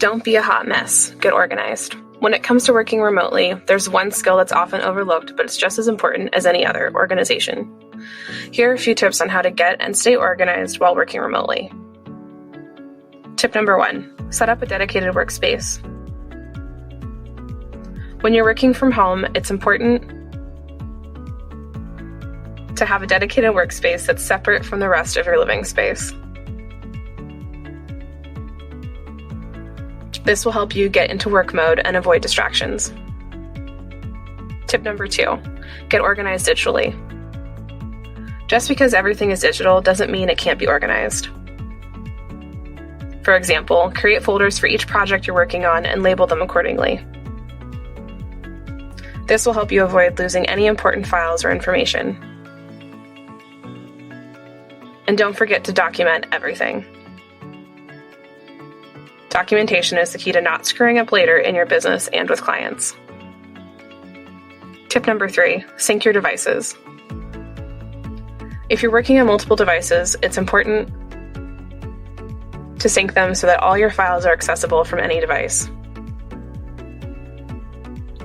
Don't be a hot mess. Get organized. When it comes to working remotely, there's one skill that's often overlooked, but it's just as important as any other: organization. Here are a few tips on how to get and stay organized while working remotely. Tip number 1, set up a dedicated workspace. When you're working from home, it's important to have a dedicated workspace that's separate from the rest of your living space. This will help you get into work mode and avoid distractions. Tip number 2, get organized digitally. Just because everything is digital doesn't mean it can't be organized. For example, create folders for each project you're working on and label them accordingly. This will help you avoid losing any important files or information. And don't forget to document everything. Documentation is the key to not screwing up later in your business and with clients. Tip number 3, sync your devices. If you're working on multiple devices, it's important to sync them so that all your files are accessible from any device.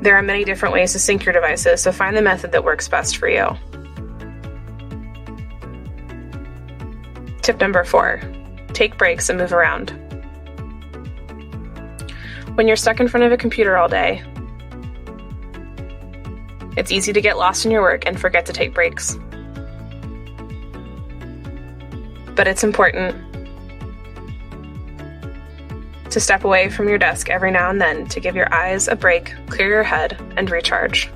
There are many different ways to sync your devices, so find the method that works best for you. Tip number 4, take breaks and move around. When you're stuck in front of a computer all day, it's easy to get lost in your work and forget to take breaks. But it's important to step away from your desk every now and then to give your eyes a break, clear your head, and recharge.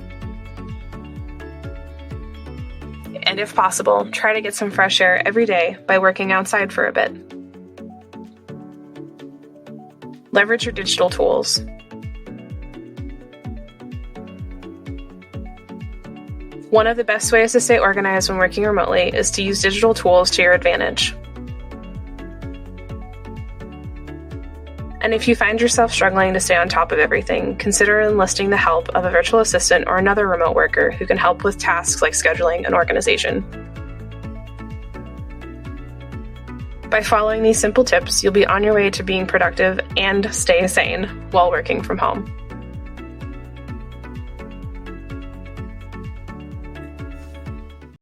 And if possible, try to get some fresh air every day by working outside for a bit. Leverage your digital tools. One of the best ways to stay organized when working remotely is to use digital tools to your advantage. And if you find yourself struggling to stay on top of everything, consider enlisting the help of a virtual assistant or another remote worker who can help with tasks like scheduling and organization. By following these simple tips, you'll be on your way to being productive and stay sane while working from home.